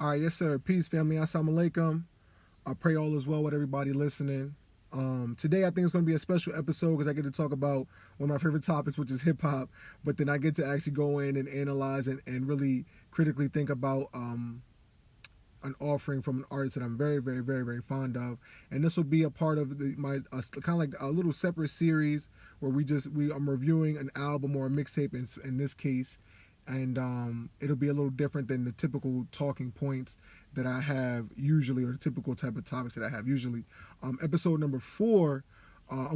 All right, yes, sir. Peace, family. Assalamu alaikum. I pray all is well with everybody listening. Today, I think it's going to be a special episode because I get to talk about one of my favorite topics, which is hip hop. But then I get to actually go in and analyze and really critically think about an offering from an artist that I'm very, very, very, very fond of. And this will be a part of my kind of like a little separate series where I'm reviewing an album or a mixtape in this case. And it'll be a little different than the typical talking points that I have usually, or the typical type of topics that I have usually. Episode number 4.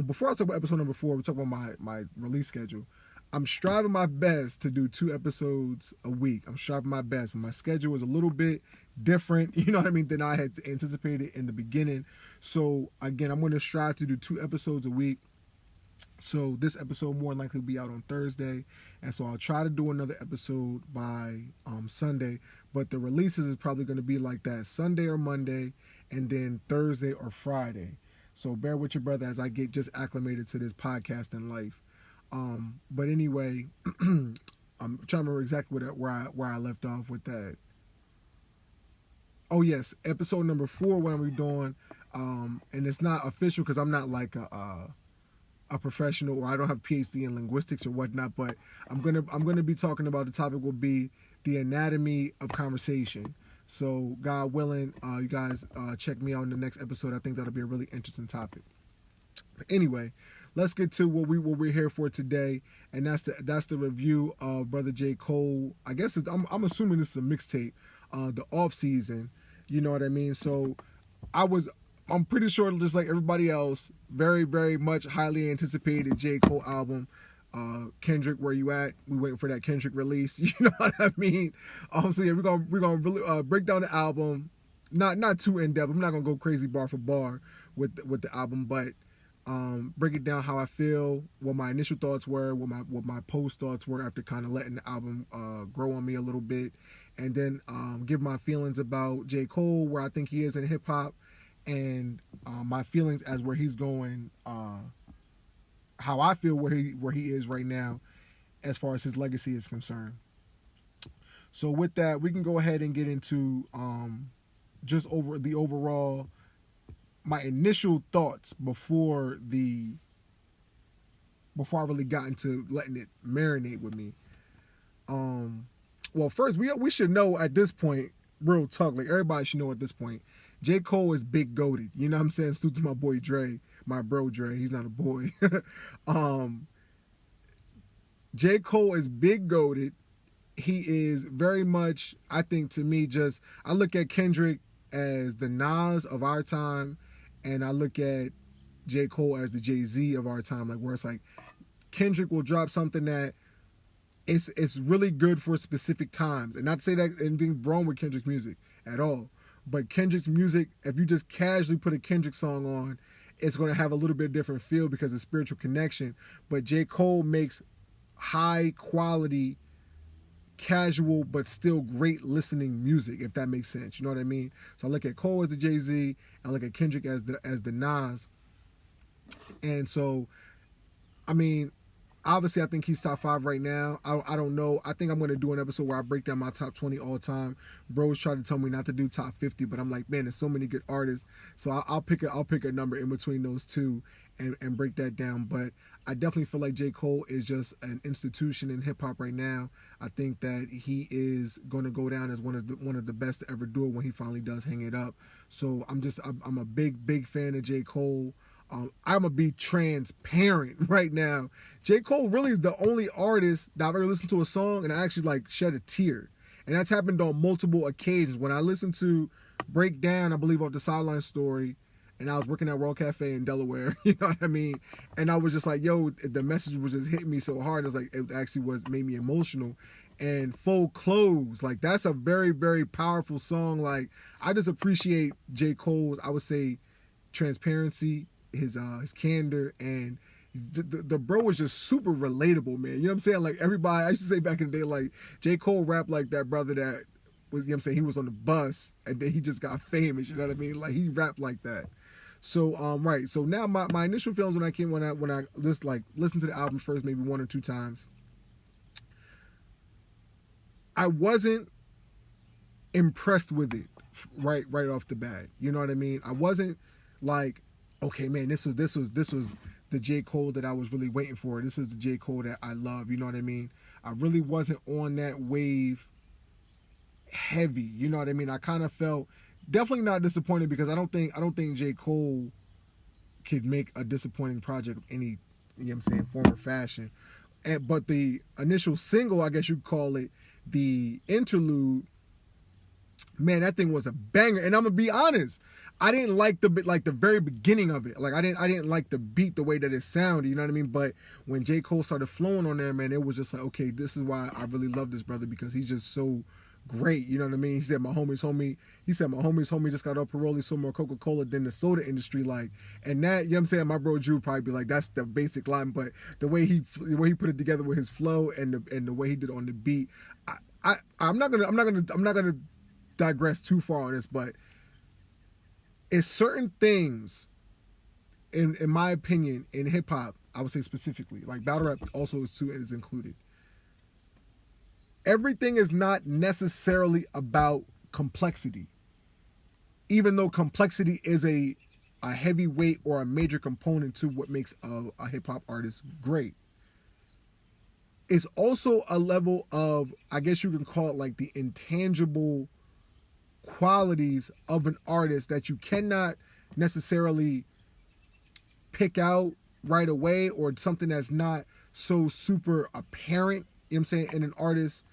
Before I talk about episode number 4, we'll talk about my release schedule. I'm striving my best to do 2 episodes a week. I'm striving my best. My schedule is a little bit different, you know what I mean, than I had anticipated in the beginning. So again, I'm going to strive to do 2 episodes a week. So this episode more than likely will be out on Thursday, and so I'll try to do another episode by Sunday, but the releases is probably going to be like that, Sunday or Monday, and then Thursday or Friday. So bear with your brother as I get just acclimated to this podcasting life. But anyway, I'm trying to remember exactly where I left off with that. Oh yes, episode number 4, what I'm doing, and it's not official because I'm not like a professional, or I don't have a PhD in linguistics or whatnot, but I'm gonna be talking about, the topic will be the anatomy of conversation. So God willing, you guys check me out in the next episode. I think that'll be a really interesting topic. But anyway, let's get to what we're here for today, and that's the review of Brother J. Cole. I guess I'm assuming this is a mixtape, the Offseason. You know what I mean? So I'm pretty sure, just like everybody else, very, very much highly anticipated J. Cole album. Kendrick, where you at? We waiting for that Kendrick release. You know what I mean? So yeah, we're gonna really break down the album. Not too in depth. I'm not gonna go crazy bar for bar with the album, but break it down how I feel, what my initial thoughts were, what my post thoughts were after kind of letting the album grow on me a little bit, and then give my feelings about J. Cole, where I think he is in hip hop. And my feelings as where he's going, how I feel where he is right now, as far as his legacy is concerned. So with that, we can go ahead and get into just over the overall, my initial thoughts before I really got into letting it marinate with me. Well, first we should know at this point, real talk, like everybody should know at this point, J. Cole is big goated. You know what I'm saying? Salute to my boy Dre, my bro Dre. He's not a boy. J. Cole is big goated. He is very much, I think, to me, I look at Kendrick as the Nas of our time, and I look at J. Cole as the Jay-Z of our time. Like, where it's like Kendrick will drop something that it's really good for specific times. And not to say that anything wrong with Kendrick's music at all. But Kendrick's music, if you just casually put a Kendrick song on, it's going to have a little bit different feel because of spiritual connection. But J. Cole makes high quality, casual, but still great listening music, if that makes sense. You know what I mean? So I look at Cole as the Jay-Z, I look at Kendrick as the Nas. And so, I mean, obviously, I think he's top 5 right now. I don't know. I think I'm going to do an episode where I break down my top 20 all time. Bros try to tell me not to do top 50, but I'm like, man, there's so many good artists. So I'll pick a number in between those two and break that down. But I definitely feel like J. Cole is just an institution in hip hop right now. I think that he is going to go down as one of the best to ever do it when he finally does hang it up. So I'm a big fan of J. Cole. I'm going to be transparent right now. J. Cole really is the only artist that I've ever listened to a song and I actually like shed a tear. And that's happened on multiple occasions. When I listened to Breakdown, I believe, of the Sideline Story, and I was working at World Cafe in Delaware, you know what I mean? And I was just like, yo, the message was just hitting me so hard. It actually made me emotional. And Full Clothes, like, that's a very, very powerful song. Like, I just appreciate J. Cole's, I would say, transparency, his candor, and the bro was just super relatable, man. You know what I'm saying? Like, everybody, I used to say back in the day, like, J. Cole rapped like that brother that was, you know what I'm saying, he was on the bus and then he just got famous, you know what I mean? Like, he rapped like that. So right, so now my initial feelings when I just like listened to the album first, maybe 1 or 2 times, I wasn't impressed with it right off the bat. You know what I mean? I wasn't like, okay, man, this was the J. Cole that I was really waiting for. This is the J. Cole that I love. You know what I mean? I really wasn't on that wave heavy. You know what I mean? I kind of felt definitely not disappointed because I don't think J. Cole could make a disappointing project of any, you know what I'm saying, form or fashion. But the initial single, I guess you'd call it, the interlude, man, that thing was a banger. And I'm gonna be honest, I didn't like the very beginning of it. Like I didn't like the beat, the way that it sounded. You know what I mean? But when J. Cole started flowing on there, man, it was just like, okay, this is why I really love this brother, because he's just so great. You know what I mean? He said my homie's homie just got off parole. He sold more Coca-Cola than the soda industry. Like, and that, you know what I'm saying? My bro Drew probably be like, that's the basic line. But the way he put it together with his flow and the way he did on the beat, I'm not gonna digress too far on this, but it's certain things, in my opinion, in hip hop, I would say specifically, like battle rap also is included. Everything is not necessarily about complexity, even though complexity is a heavyweight or a major component to what makes a hip hop artist great. It's also a level of, I guess you can call it like the intangible qualities of an artist that you cannot necessarily pick out right away, or something that's not so super apparent, you know what I'm saying, in an artist's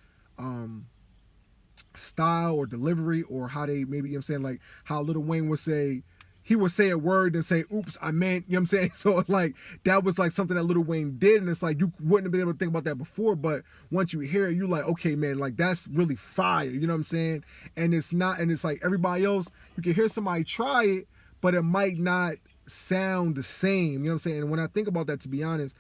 style or delivery, or how they maybe, you know what I'm saying, like how Lil Wayne would say, he would say a word and say, oops, I meant, you know what I'm saying? So like that was like something that Lil Wayne did, and it's like you wouldn't have been able to think about that before, but once you hear it, you're like, okay, man, like that's really fire, you know what I'm saying? And it's like everybody else, you can hear somebody try it, but it might not sound the same, you know what I'm saying? And when I think about that, to be honest,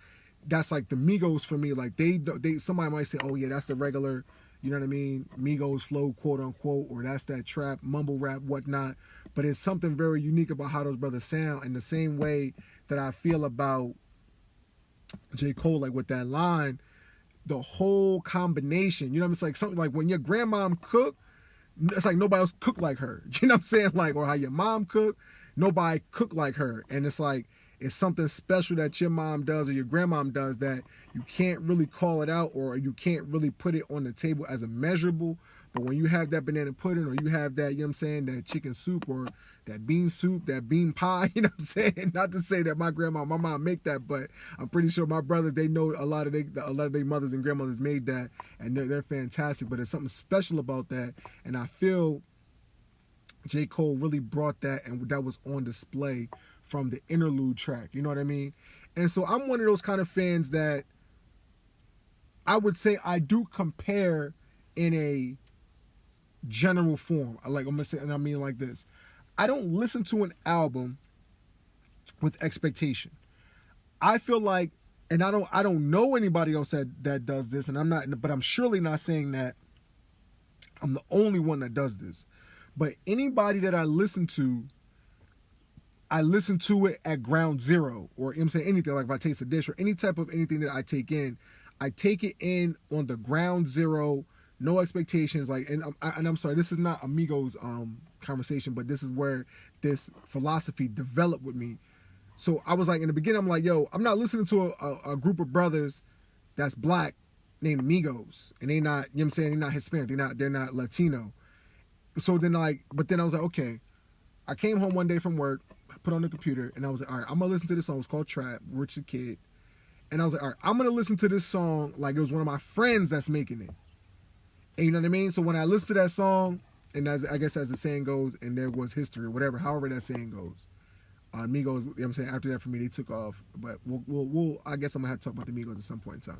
that's like the Migos for me. Like they somebody might say, oh yeah, that's the regular, you know what I mean, Migos flow, quote unquote, or that's that trap, mumble rap, whatnot. But it's something very unique about how those brothers sound, in the same way that I feel about J. Cole, like with that line, the whole combination, you know what I mean? It's like something like when your grandmom cook, it's like nobody else cook like her. You know what I'm saying? Like, or how your mom cook, nobody cook like her. And it's like, it's something special that your mom does or your grandmom does that you can't really call it out, or you can't really put it on the table as a measurable. But when you have that banana pudding, or you have that, you know what I'm saying, that chicken soup, or that bean soup, that bean pie, you know what I'm saying? Not to say that my mom make that, but I'm pretty sure my brothers, they know a lot of their mothers and grandmothers made that, and they're fantastic. But there's something special about that, and I feel J. Cole really brought that, and that was on display from the interlude track, you know what I mean? And so I'm one of those kind of fans that I would say I do compare in a general form. Like, I'm gonna say, and I mean like this, I don't listen to an album with expectation. I feel like, and I don't know anybody else that does this, and I'm surely not saying that I'm the only one that does this. But anybody that I listen to it at ground zero, or, you know what I'm saying, anything, like if I taste a dish or any type of anything that I take it in on the ground zero, no expectations. Like, and I'm sorry, this is not Amigos conversation, but this is where this philosophy developed with me. So I was like, in the beginning, I'm like, yo, I'm not listening to a group of brothers that's black named Amigos, and they not, you know what I'm saying, they're not Hispanic, they're not Latino. So then, like, but then I was like, okay, I came home one day from work, put on the computer, and I was like, all right, I'm gonna listen to this song. It's called Trap, Rich the Kid. And I was like, all right, I'm gonna listen to this song like it was one of my friends that's making it. And you know what I mean? So when I listened to that song, and I guess as the saying goes, and there was history, or whatever, however that saying goes. Migos, you know what I'm saying, after that for me, they took off. But we'll I guess I'm gonna have to talk about the Migos at some point in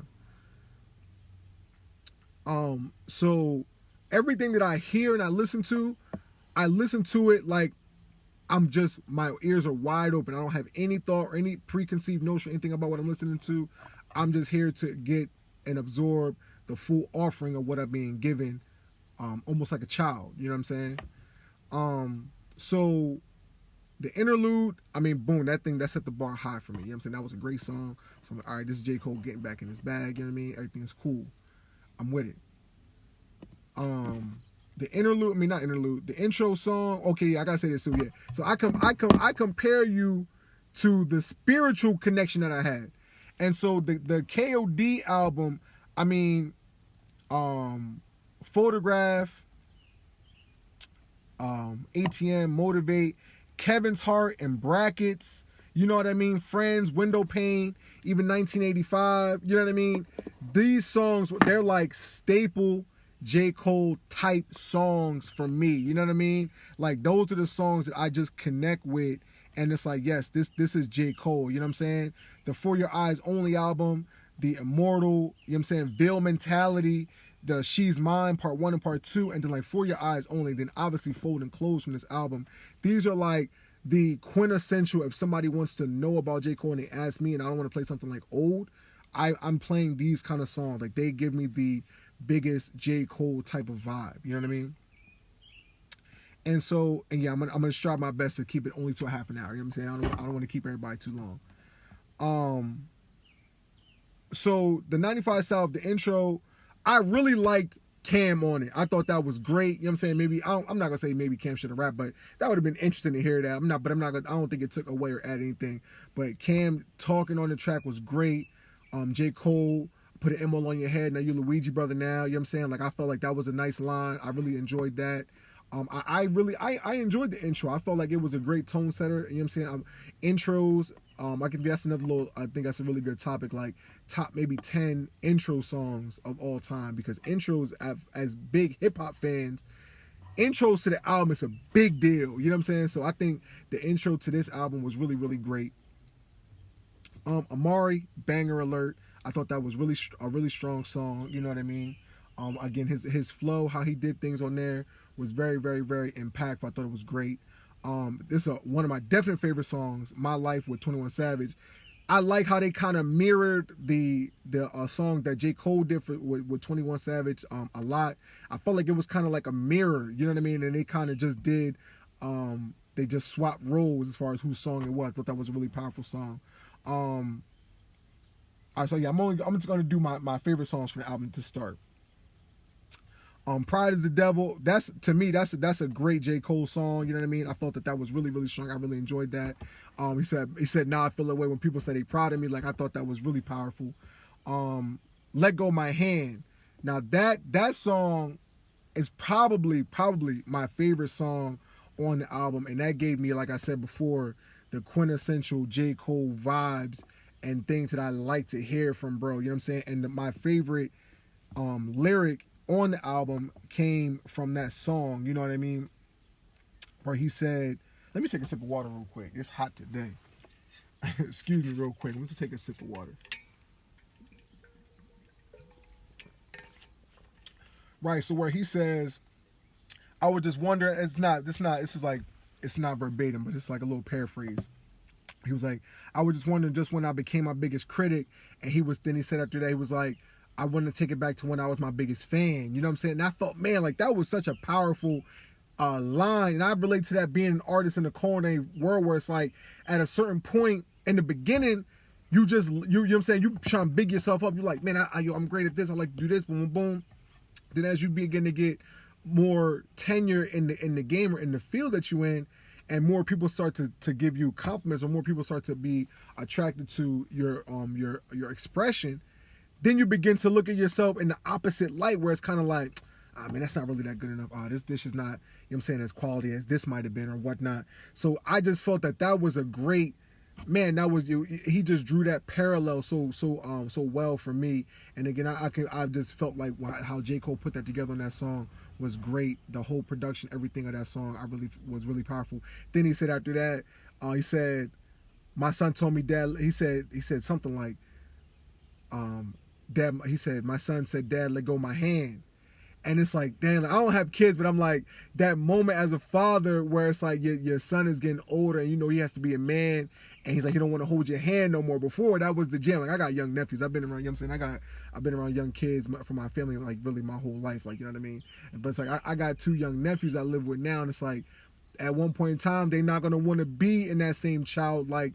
time. So everything that I hear and I listen to it like my ears are wide open. I don't have any thought or any preconceived notion, anything about what I'm listening to. I'm just here to get and absorb the full offering of what I'm being given, almost like a child, you know what I'm saying? So the interlude, I mean, boom, that set the bar high for me, you know what I'm saying? That was a great song. So I'm like, all right, this is J. Cole getting back in his bag, you know what I mean? Everything's cool. I'm with it. the interlude, I mean not interlude, the intro song. Okay, yeah, I gotta say this too. Yeah, so I compare you to the spiritual connection that I had, and so the KOD album. I mean, Photograph, ATM, Motivate, Kevin's Heart and Brackets. You know what I mean? Friends, Window Pane, even 1985. You know what I mean? These songs, they're like staple J. Cole type songs for me. You know what I mean? Like those are the songs that I just connect with. And it's like, yes, this is J. Cole. You know what I'm saying? The For Your Eyes Only album, the Immortal, you know what I'm saying? Ville Mentality, the She's Mine Part 1 and Part 2, and then like For Your Eyes Only, then obviously Fold and Close from this album. These are like the quintessential, if somebody wants to know about J. Cole and they ask me and I don't want to play something like old, I'm playing these kind of songs. Like they give me the biggest J. Cole type of vibe. You know what I mean? And so, and yeah, I'm gonna strive my best to keep it only to a half an hour. You know what I'm saying? I don't want to keep everybody too long. So the 95 South, the intro, I really liked Cam on it. I thought that was great. You know what I'm saying? Maybe I'm not gonna say maybe Cam should have rapped, but that would have been interesting to hear that. I don't think it took away or add anything. But Cam talking on the track was great. J. Cole put an emerald on your head. Now you Luigi brother now. You know what I'm saying? Like I felt like that was a nice line. I really enjoyed that. I enjoyed the intro. I felt like it was a great tone setter. You know what I'm saying? Intros. That's another little. I think that's a really good topic. Like top maybe 10 intro songs of all time, because intros, as big hip hop fans, intros to the album is a big deal. You know what I'm saying? So I think the intro to this album was really, really great. Amari, Banger Alert. I thought that was a really strong song. You know what I mean? Again, his flow, how he did things on there was very, very, very impactful. I thought it was great. This is one of my definite favorite songs, My Life with 21 Savage. I like how they kind of mirrored the song that J. Cole did with 21 Savage a lot. I felt like it was kind of like a mirror, you know what I mean? And they kind of just did, they just swapped roles as far as whose song it was. I thought that was a really powerful song. All right, so yeah, I'm just gonna do my favorite songs from the album to start. Pride is the Devil. That's, to me, that's a great J. Cole song. You know what I mean? I felt that was really, really strong. I really enjoyed that. He said, nah, I feel that way when people say they proud of me. Like I thought that was really powerful. Let Go My Hand. Now that song is probably my favorite song on the album, and that gave me, like I said before, the quintessential J. Cole vibes and things that I like to hear from bro. You know what I'm saying? And my favorite lyric on the album came from that song, you know what I mean? Where he said, let me take a sip of water real quick. It's hot today. Excuse me real quick. Let's take a sip of water. Right, so where he says, I would just wonder, it's not verbatim, but it's like a little paraphrase. He was like, I was just wondering just when I became my biggest critic, and then he said after that, he was like, I want to take it back to when I was my biggest fan. You know what I'm saying? And I felt, man, like that was such a powerful line. And I relate to that being an artist in the culinary world where it's like at a certain point in the beginning, you know what I'm saying? You trying to big yourself up. You're like, man, I'm great at this. I like to do this. Boom, boom, boom. Then as you begin to get more tenure in the game or in the field that you in, and more people start to give you compliments, or more people start to be attracted to your expression, then you begin to look at yourself in the opposite light, where it's kind of like, man, that's not really that good enough. This dish is not, you know what I'm saying, as quality as this might have been or whatnot. So I just felt that was a great, man, that was you. He just drew that parallel so well for me. And again, I just felt like how J. Cole put that together on that song was great. The whole production, everything of that song, was really powerful. Then he said after that, he said, my son told me, Dad, he said something like, Dad, he said, my son said, Dad, let go my hand. And it's like, damn, I don't have kids, but I'm like, that moment as a father where it's like your son is getting older and you know he has to be a man, and he's like, you don't want to hold your hand no more. Before, that was the jam. Like, I got young nephews. I've been around, you know what I'm saying? I've been around young kids for my family, like really my whole life, like, you know what I mean? But it's like, I got 2 young nephews I live with now, and it's like, at one point in time, they're not going to want to be in that same childlike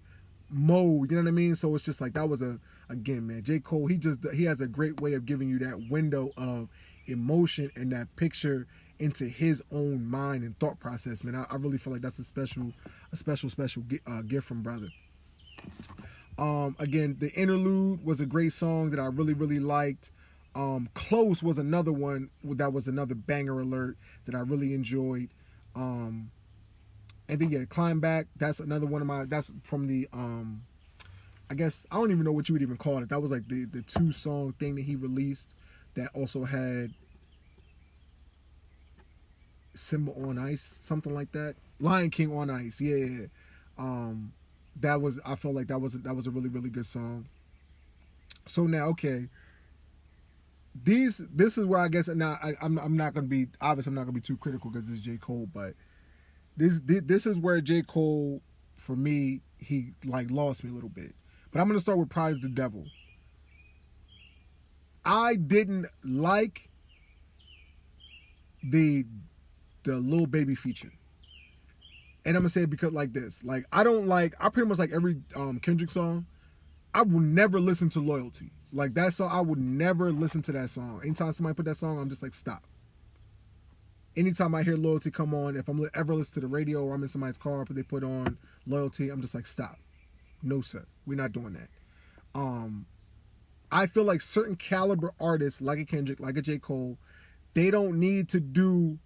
mode, you know what I mean? So it's just like, that was again, man, J. Cole, he has a great way of giving you that window of emotion and that picture into his own mind and thought process, man. I really feel like that's a special gift from brother. Again, the interlude was a great song that I really, really liked. Close was another one that was another banger alert that I really enjoyed. And then yeah, Climb Back, that's another one of my, that's from the I guess I don't even know what you would even call it. That was like the 2-song thing that he released that also had Simba on Ice, something like that. Lion King on Ice, yeah. That was, I felt like that was a really, really good song. So now, okay, this is where I guess now I'm not gonna be, obviously I'm not gonna be too critical because this is J. Cole, but this is where J. Cole, for me, he like lost me a little bit. But I'm gonna start with Pride of the Devil. I didn't like the Lil Baby feature. And I'm gonna say it because like this. Like I pretty much like every Kendrick song. I will never listen to Loyalty. Like that song, I would never listen to that song. Anytime somebody put that song, I'm just like, stop. Anytime I hear Loyalty come on, if I'm ever listening to the radio or I'm in somebody's car, but they put on Loyalty, I'm just like, stop. No, sir. We're not doing that. I feel like certain caliber artists, like a Kendrick, like a J. Cole, they don't need to do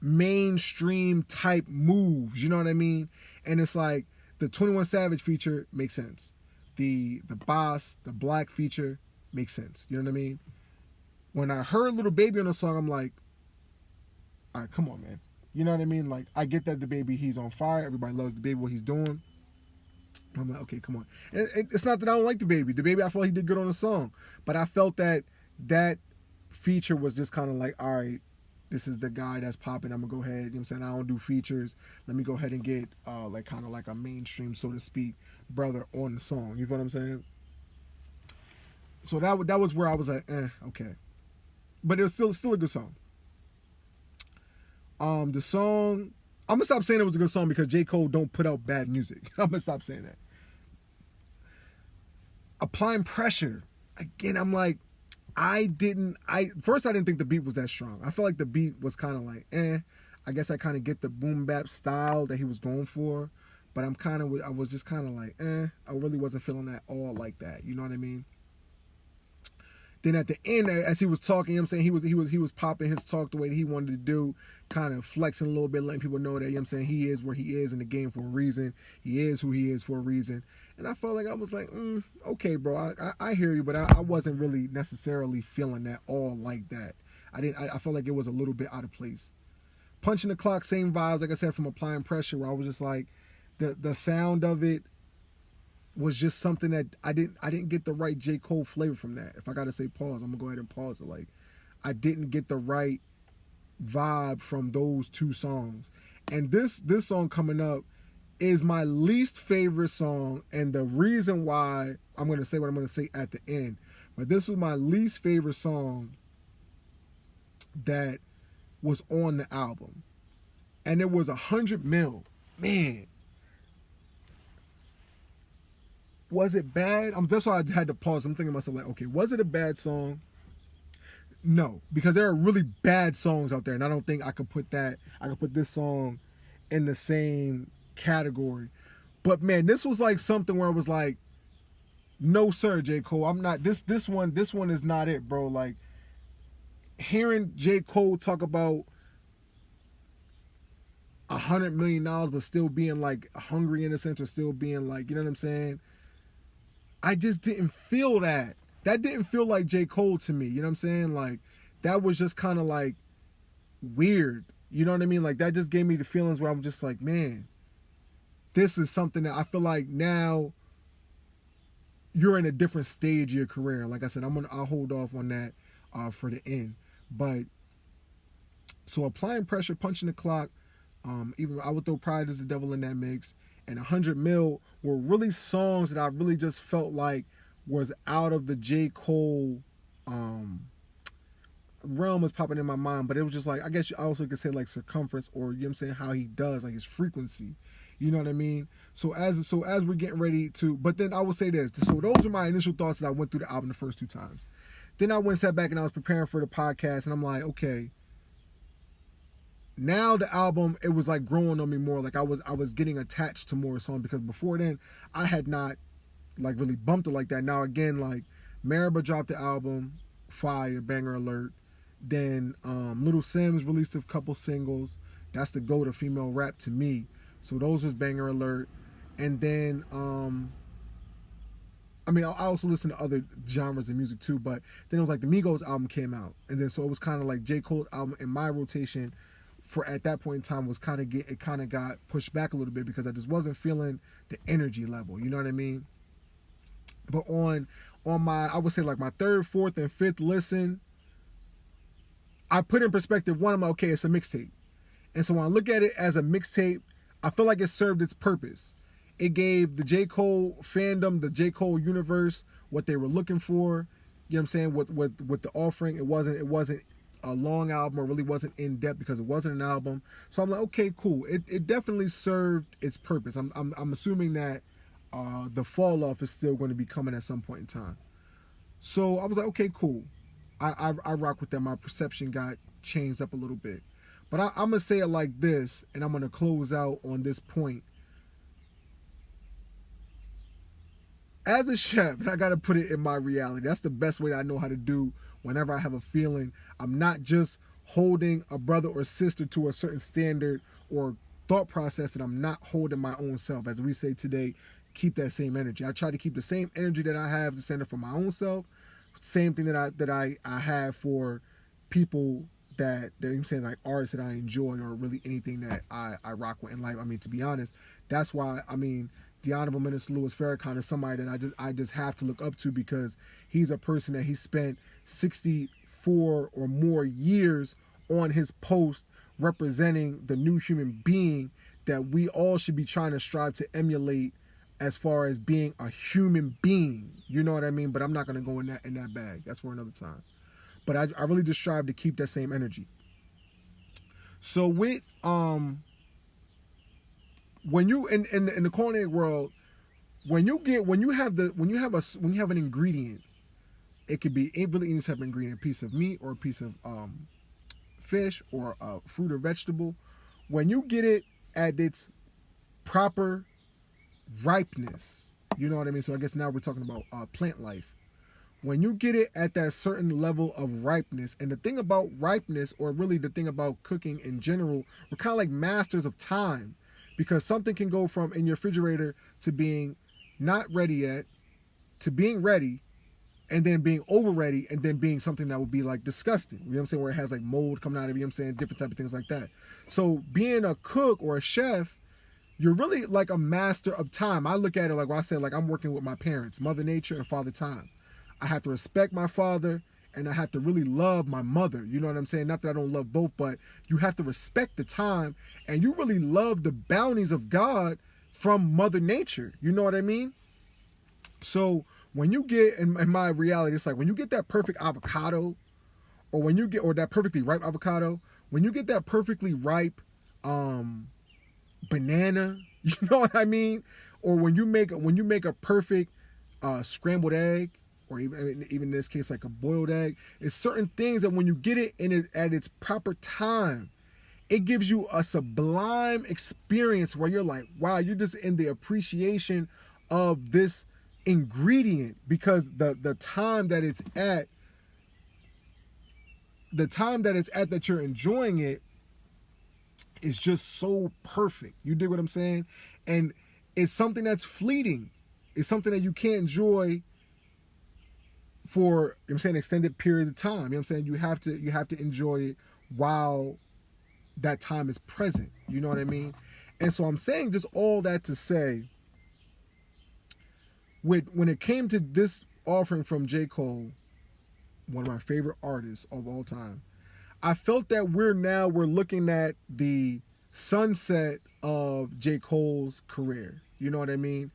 mainstream type moves, you know what I mean? And it's like the 21 Savage feature makes sense. The Boss, the Black feature makes sense. You know what I mean? When I heard Little Baby on the song, I'm like, all right, come on, man. You know what I mean? Like, I get that the Baby, he's on fire. Everybody loves the Baby, what he's doing. I'm like, okay, come on. And it's not that I don't like the Baby. The Baby, I felt he did good on the song. But I felt that feature was just kind of like, all right, this is the guy that's popping. I'm going to go ahead. You know what I'm saying? I don't do features. Let me go ahead and get like kind of like a mainstream, so to speak, brother on the song. You know what I'm saying? So that was where I was like, okay. But it was still a good song. The song, I'm going to stop saying it was a good song because J. Cole don't put out bad music. I'm going to stop saying that. Applying Pressure. Again, I'm like, first I didn't think the beat was that strong. I felt like the beat was kind of like, I guess I kind of get the boom bap style that he was going for, but I was just kind of like, I really wasn't feeling that all like that. You know what I mean? Then at the end, as he was talking, you know what I'm saying, he was popping his talk the way that he wanted to do, kind of flexing a little bit, letting people know that, you know what I'm saying, he is where he is in the game for a reason. He is who he is for a reason. And I felt like I was like, okay, bro, I hear you, but I wasn't really necessarily feeling that all like that. I felt like it was a little bit out of place. Punching the Clock, same vibes, like I said, from Applying Pressure, where I was just like, the sound of it was just something that I didn't get the right J. Cole flavor from that. If I gotta say pause, I'm gonna go ahead and pause it. Like, I didn't get the right vibe from those two songs. And this song coming up is my least favorite song, and the reason why I'm gonna say what I'm gonna say at the end. But this was my least favorite song that was on the album. And it was 100 Mil. Man. Was it bad? That's why I had to pause. I'm thinking to myself, like, okay, was it a bad song? No, because there are really bad songs out there, and I don't think I could put this song in the same category. But man, this was like something where it was like, no sir, J. Cole, I'm not, this one is not it, bro. Like, hearing J. Cole talk about $100 million, but still being like hungry in a sense, or still being like, you know what I'm saying? I just didn't feel that. That didn't feel like J. Cole to me. You know what I'm saying? Like, that was just kind of like weird. You know what I mean? Like, that just gave me the feelings where I'm just like, man, this is something that I feel like now you're in a different stage of your career. Like I said, I'll hold off on that for the end. But so Applying Pressure, Punching the Clock, even I would throw Pride as the Devil in that mix, and 100 Mil were really songs that I really just felt like was out of the J. Cole realm was popping in my mind. But it was just like, I guess you also could say like circumference, or, you know what I'm saying, how he does, like his frequency. You know what I mean? So as we're getting ready to, but then I will say this. So those are my initial thoughts that I went through the album the first two times. Then I went and sat back and I was preparing for the podcast, and I'm like, okay, now the album, it was like growing on me more. Like I was getting attached to more songs, because before then I had not like really bumped it like that. Now again, like Mariba dropped the album, fire, banger alert. Then Little Sims released a couple singles. That's the go to female rap to me. So those was banger alert. And then I mean, I also listen to other genres of music too, but then it was like the Migos album came out, and then so it was kind of like J. Cole's album in my rotation for at that point in time was kind of got pushed back a little bit, because I just wasn't feeling the energy level. You know what I mean? But on my, I would say like my third, fourth, and fifth listen, I put in perspective one. I'm like, okay, it's a mixtape, and so when I look at it as a mixtape, I feel like it served its purpose. It gave the J. Cole fandom, the J. Cole universe, what they were looking for. You know what I'm saying? With the offering, it wasn't a long album, or really wasn't in depth, because it wasn't an album. So I'm like, okay, cool. It definitely served its purpose. I'm assuming that the fall off is still going to be coming at some point in time. So I was like, okay, cool. I rock with that. My perception got changed up a little bit. But I'm gonna say it like this, and I'm gonna close out on this point. As a chef, and I got to put it in my reality, that's the best way I know how to do whenever I have a feeling. I'm not just holding a brother or sister to a certain standard or thought process, and I'm not holding my own self. As we say today, keep that same energy. I try to keep the same energy that I have to stand up for my own self. Same thing that I have for people that I'm saying, like artists that I enjoy, or really anything that I rock with in life. I mean, to be honest, that's why, I mean, the Honorable Minister Louis Farrakhan is somebody that I just have to look up to, because he's a person that he spent 64 or more years on his post representing the new human being that we all should be trying to strive to emulate, as far as being a human being. You know what I mean? But I'm not going to go in that bag. That's for another time. But I really just strive to keep that same energy. So with when you in the culinary world, when you have an ingredient, it could be really any type of ingredient, a piece of meat or a piece of fish or a fruit or vegetable. When you get it at its proper ripeness, you know what I mean? So I guess now we're talking about plant life. When you get it at that certain level of ripeness, and the thing about ripeness, or really the thing about cooking in general, we're kind of like masters of time, because something can go from in your refrigerator to being not ready yet, to being ready, and then being over ready, and then being something that would be like disgusting. You know what I'm saying? Where it has like mold coming out of it, you know what I'm saying? Different type of things like that. So being a cook or a chef, you're really like a master of time. I look at it like what I said, like I'm working with my parents, Mother Nature and Father Time. I have to respect my father, and I have to really love my mother. You know what I'm saying? Not that I don't love both, but you have to respect the time, and you really love the bounties of God from Mother Nature. You know what I mean? So when you get, in my reality, it's like when you get that perfect avocado, or that perfectly ripe avocado, when you get that perfectly ripe banana, you know what I mean? Or when you make a perfect scrambled egg, or even in this case like a boiled egg, it's certain things that when you get it at its proper time, it gives you a sublime experience where you're like, wow, you're just in the appreciation of this ingredient, because the time that it's at that you're enjoying it is just so perfect. You dig what I'm saying? And it's something that's fleeting. It's something that you can't enjoy for, you know what I'm saying, extended period of time. You know what I'm saying? You have to enjoy it while that time is present. You know what I mean? And so I'm saying just all that to say, when it came to this offering from J. Cole, one of my favorite artists of all time, I felt that we're looking at the sunset of J. Cole's career. You know what I mean?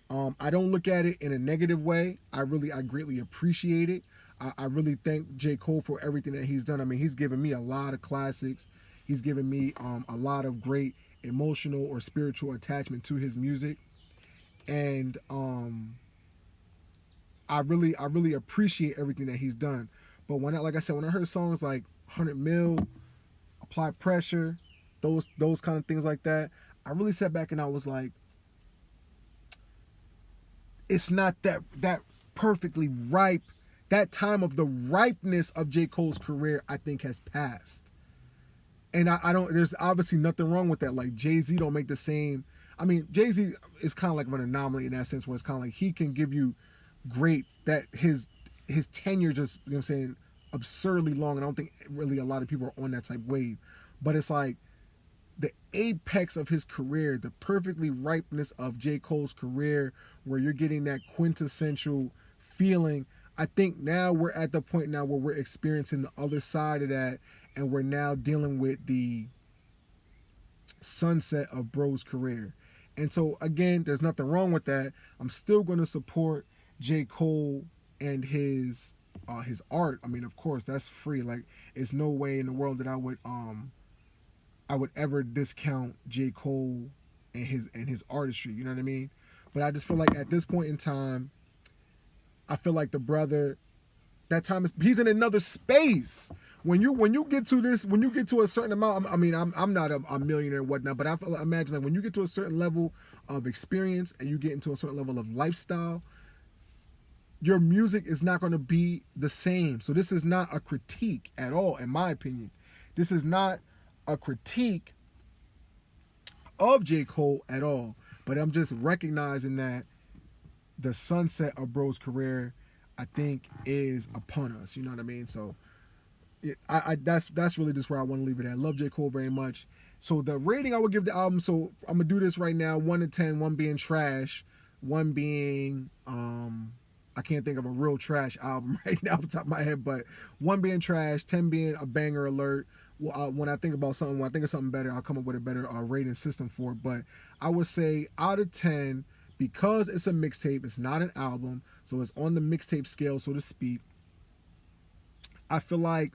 I don't look at it in a negative way. I greatly appreciate it. I really thank J. Cole for everything that he's done. I mean, he's given me a lot of classics. He's given me a lot of great emotional or spiritual attachment to his music. And I really appreciate everything that he's done. But like I said, when I heard songs like 100 Mil, Apply Pressure, those kind of things like that, I really sat back and I was like, it's not that perfectly ripe. That time of the ripeness of J. Cole's career, I think, has passed. And I don't. There's obviously nothing wrong with that. Like Jay-Z don't make the same. I mean, Jay-Z is kind of like an anomaly in that sense, where it's kind of like he can give you great, that his tenure just, you know what I'm saying, absurdly long. And I don't think really a lot of people are on that type wave. But it's like the apex of his career, the perfectly ripeness of J. Cole's career, where you're getting that quintessential feeling. I think now we're at the point now where we're experiencing the other side of that, and we're now dealing with the sunset of Bro's career. And so again, there's nothing wrong with that. I'm still going to support J. Cole and his art. I mean, of course, that's free. Like, it's no way in the world that I would ever discount J. Cole and his artistry. You know what I mean? But I just feel like at this point in time, I feel like the brother, that time he's in another space. When you get to a certain amount, I mean, I'm not a millionaire and whatnot, but I imagine like when you get to a certain level of experience and you get into a certain level of lifestyle, your music is not going to be the same. So this is not a critique at all, in my opinion. This is not a critique of J. Cole at all, but I'm just recognizing that the sunset of Bro's career, I think, is upon us. You know what I mean? So that's really just where I want to leave it at. I love J. Cole very much. So the rating I would give the album, so I'm gonna do this right now, 1 to 10, 1 being trash, 1 being I can't think of a real trash album right now off the top of my head, but 1 being trash, 10 being a banger alert. When I think about something, when I think of something better, I'll come up with a better rating system for it. But I would say out of 10, because it's a mixtape, it's not an album, so it's on the mixtape scale, so to speak. I feel like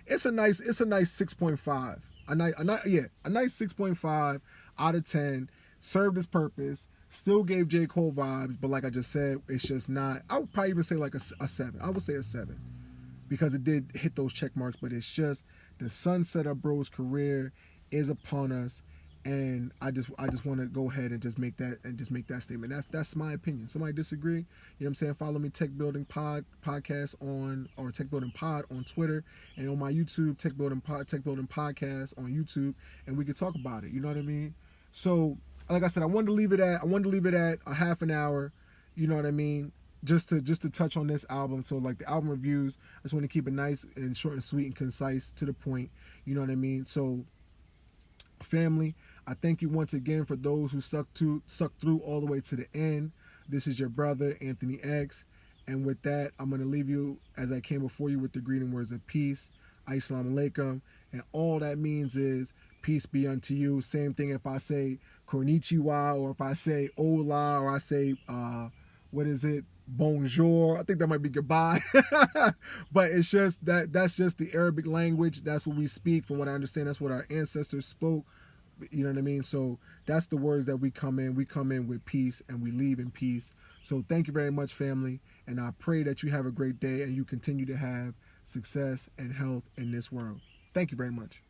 it's a nice 6.5. A nice 6.5 out of 10. Served its purpose. Still gave J. Cole vibes, but like I just said, it's just not. I would probably even say like a 7. I would say a 7 because it did hit those check marks, but it's just the sunset of Bro's career is upon us. And I just want to go ahead and just make that statement. That's my opinion. Somebody disagree? You know what I'm saying? Follow me, Tech Building Podcast or Tech Building Pod on Twitter, and on my YouTube, Tech Building Podcast on YouTube, and we can talk about it. You know what I mean? So, like I said, I wanted to leave it at a half an hour. You know what I mean? Just to touch on this album. So like the album reviews, I just want to keep it nice and short and sweet and concise, to the point. You know what I mean? So, family, I thank you once again for those who stuck through all the way to the end. This is your brother, Anthony X. And with that, I'm going to leave you as I came before you with the greeting words of peace. Assalamu alaikum. And all that means is peace be unto you. Same thing if I say konnichiwa, or if I say hola, or I say, what is it? Bonjour. I think that might be goodbye. But it's just that's just the Arabic language. That's what we speak. From what I understand, that's what our ancestors spoke. You know what I mean? So that's the words that we come in. We come in with peace and we leave in peace. So thank you very much, family. And I pray that you have a great day and you continue to have success and health in this world. Thank you very much.